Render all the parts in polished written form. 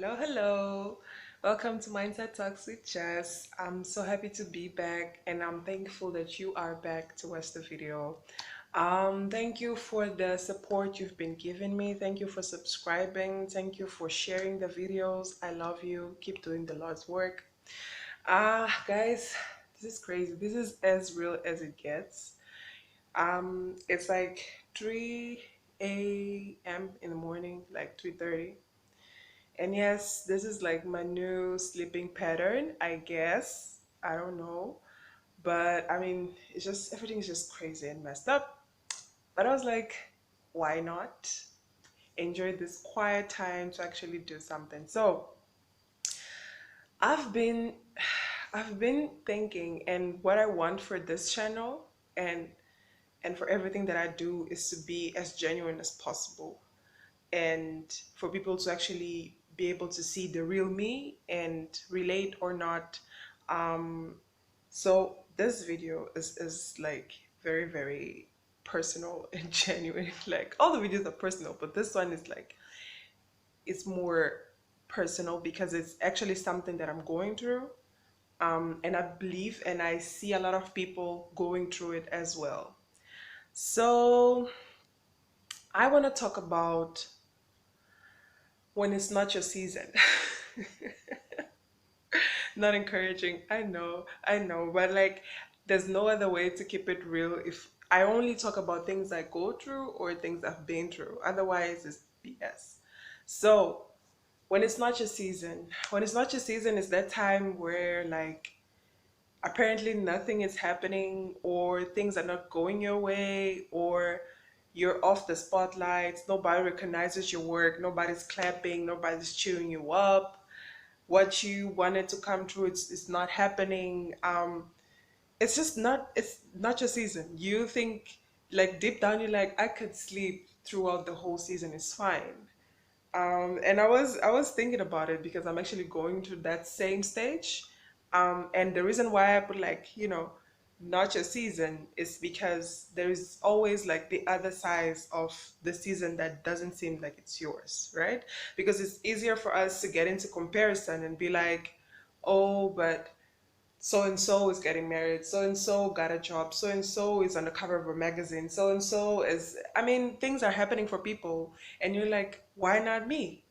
Hello, hello. Welcome to Mindset Talks with Jess. I'm so happy to be back and I'm thankful that you are back to watch the video. Thank you for the support you've been giving me. Thank you for subscribing. Thank you for sharing the videos. I love you. Keep doing the Lord's work. Guys, this is crazy. This is as real as it gets. It's like 3 a.m. in the morning, like 3:30. And yes, this is like my new sleeping pattern, I guess. I don't know. But I mean, it's just everything is just crazy and messed up. But I was like, why not enjoy this quiet time to actually do something? So I've been I've been thinking and what I want for this channel and for everything that I do is to be as genuine as possible and for people to actually be able to see the real me and relate or not. Um, so this video is like very, very personal and genuine. Like all the videos are personal, but this one is like it's more personal because it's actually something that I'm going through. And I believe and I see a lot of people going through it as well. So I want to talk about when it's not your season. Not encouraging. I know, but like there's no other way to keep it real if I only talk about things I go through or things I've been through. Otherwise, it's BS. So, when it's not your season, it's that time where like apparently nothing is happening or things are not going your way or you're off the spotlights, nobody recognizes your work, nobody's clapping, nobody's cheering you up, what you wanted to come true it's not happening. It's not your season. You think like deep down you're like I could sleep throughout the whole season, it's fine. And I was thinking about it because I'm actually going through that same stage. And the reason why I put like, not your season is because there is always like the other side of the season that doesn't seem like it's yours, right? Because it's easier for us to get into comparison and be like, oh, but so and so is getting married, so and so got a job, so and so is on the cover of a magazine, so and so is, I mean, things are happening for people, and you're like, why not me?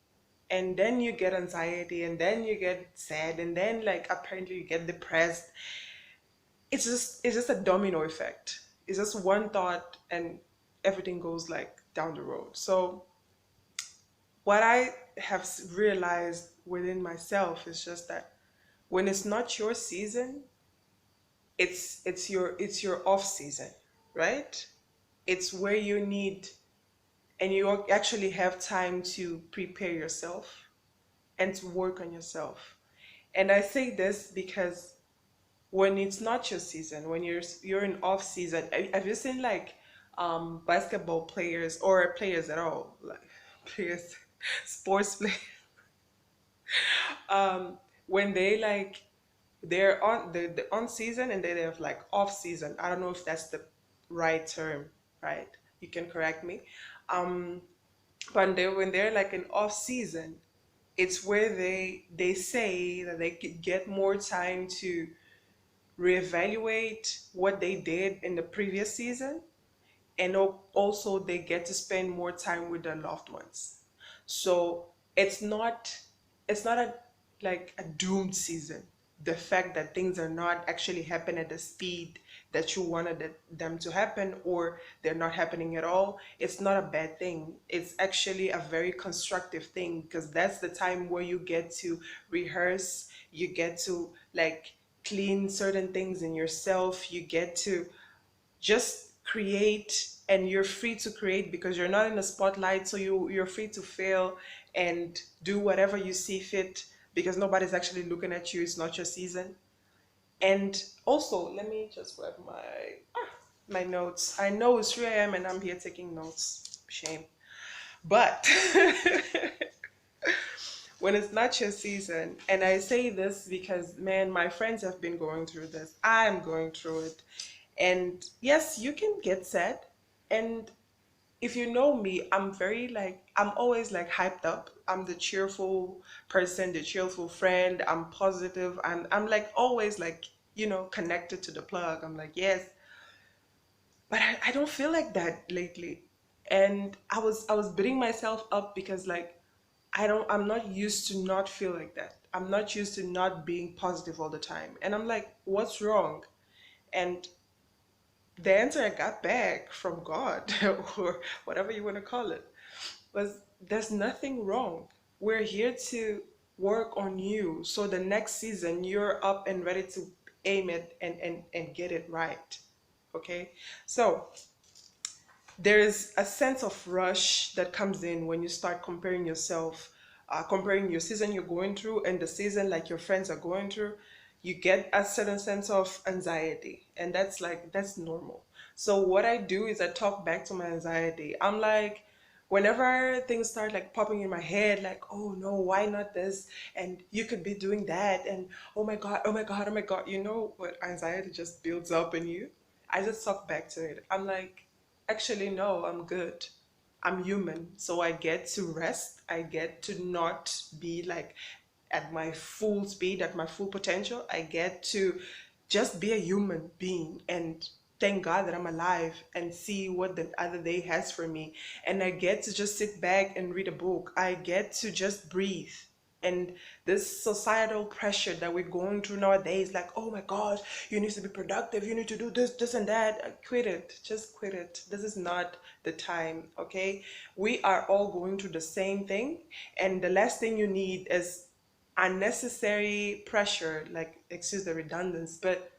And then you get anxiety, and then you get sad, and then like apparently you get depressed. It's just a domino effect. It's just one thought, and everything goes like down the road. So what I have realized within myself is just that when it's not your season, it's your off season, right? It's where you need and you actually have time to prepare yourself and to work on yourself. And I say this because when it's not your season, when you're in off season, have you seen like basketball players or players at all, like players, sports players, um, when they like they're on season and then they have like off season. I don't know if that's the right term, right? You can correct me. Um, but when they're like in off season, it's where they say that they could get more time to reevaluate what they did in the previous season, and also they get to spend more time with their loved ones. So it's not a like a doomed season. The fact that things are not actually happening at the speed that you wanted them to happen, or they're not happening at all, it's not a bad thing. It's actually a very constructive thing because that's the time where you get to rehearse, you get to like clean certain things in yourself, you get to just create, and you're free to create because you're not in the spotlight, so you're free to fail and do whatever you see fit because nobody's actually looking at you. It's not your season. And also, let me just grab my notes. I know it's 3 a.m. and I'm here taking notes. Shame. But when it's not your season, and I say this because man, my friends have been going through this, I'm going through it. And yes, you can get sad, and if you know me, I'm very like, I'm always like hyped up. I'm the cheerful person, the cheerful friend. I'm positive. I'm like always like, connected to the plug. I'm like, yes, but I don't feel like that lately. And I was beating myself up because like I'm not used to not feel like that. I'm not used to not being positive all the time. And I'm like, what's wrong? And the answer I got back from God or whatever you want to call it was, there's nothing wrong. We're here to work on you so the next season you're up and ready to aim it and get it right. Okay? So there's a sense of rush that comes in when you start comparing yourself, comparing your season you're going through and the season like your friends are going through. You get a certain sense of anxiety, and that's normal. So what I do is I talk back to my anxiety. I'm like, whenever things start like popping in my head, like, oh no, why not this, and you could be doing that, and oh my god, oh my god, oh my god, you know what anxiety just builds up in you. I just talk back to it. I'm like, actually, no, I'm good. I'm human. So I get to rest. I get to not be like at my full speed, at my full potential. I get to just be a human being and thank God that I'm alive and see what the other day has for me. And I get to just sit back and read a book. I get to just breathe. And this societal pressure that we're going through nowadays, like, oh my God, you need to be productive, you need to do this, this, and that. Quit it. Just quit it. This is not the time, okay? We are all going through the same thing. And the last thing you need is unnecessary pressure, like, excuse the redundancy, but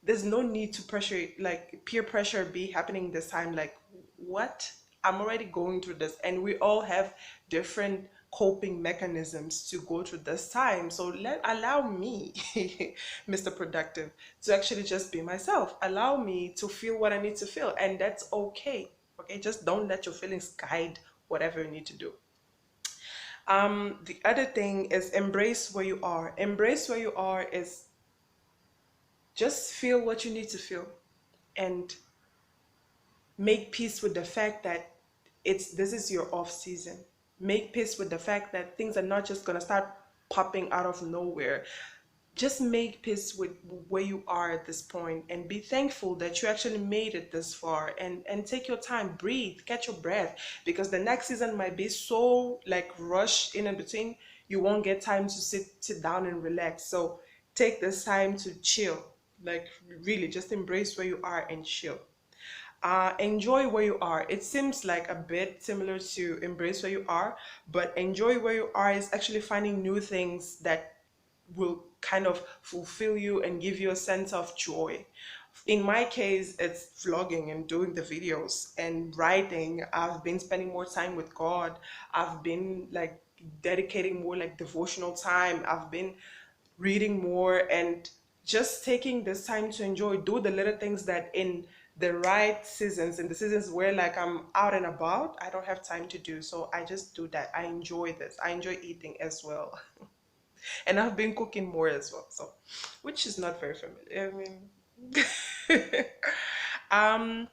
there's no need to pressure, like peer pressure be happening this time. Like, what? I'm already going through this, and we all have different coping mechanisms to go through this time. So allow me, Mr. Productive, to actually just be myself. Allow me to feel what I need to feel, and that's okay. Okay, just don't let your feelings guide whatever you need to do. The other thing is embrace where you are. Embrace where you are is just feel what you need to feel and make peace with the fact that this is your off season. Make peace with the fact that things are not just gonna start popping out of nowhere. Just make peace with where you are at this point and be thankful that you actually made it this far, and take your time, breathe, catch your breath, because the next season might be so like rushed in between, you won't get time to sit down and relax. So take this time to chill, like really just embrace where you are and chill. Enjoy where you are. It seems like a bit similar to embrace where you are, but enjoy where you are is actually finding new things that will kind of fulfill you and give you a sense of joy. In my case, it's vlogging and doing the videos and writing. I've been spending more time with God. I've been like dedicating more like devotional time. I've been reading more and just taking this time to enjoy, do the little things that in the right seasons, in the seasons where like I'm out and about, I don't have time to do. So I just do that. I enjoy this. I enjoy eating as well. And I've been cooking more as well. So, which is not very familiar. I mean, um,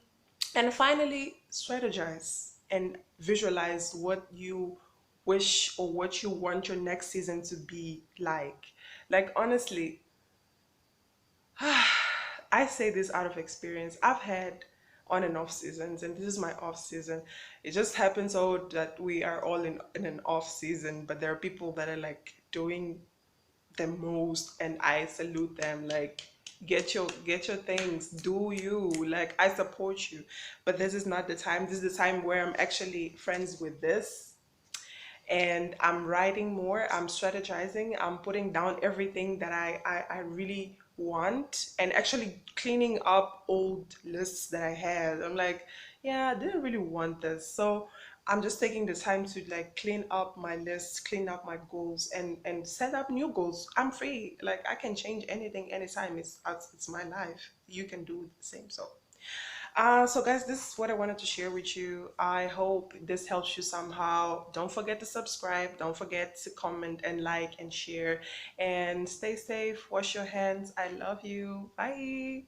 and finally, strategize and visualize what you wish or what you want your next season to be like. Like, honestly, I say this out of experience. I've had on and off seasons, and this is my off season. It just happens so that we are all in an off season, but there are people that are like doing the most, and I salute them. Like, get your things, do you, like, I support you. But this is not the time. This is the time where I'm actually friends with this, and I'm writing more, I'm strategizing, I'm putting down everything that I really want, and actually cleaning up old lists that I had. I'm like, yeah, I didn't really want this. So I'm just taking the time to like clean up my list, clean up my goals, and set up new goals. I'm free. Like, I can change anything anytime. It's my life. You can do the same. So so guys, this is what I wanted to share with you. I hope this helps you somehow. Don't forget to subscribe. Don't forget to comment and like and share. And stay safe. Wash your hands. I love you. Bye.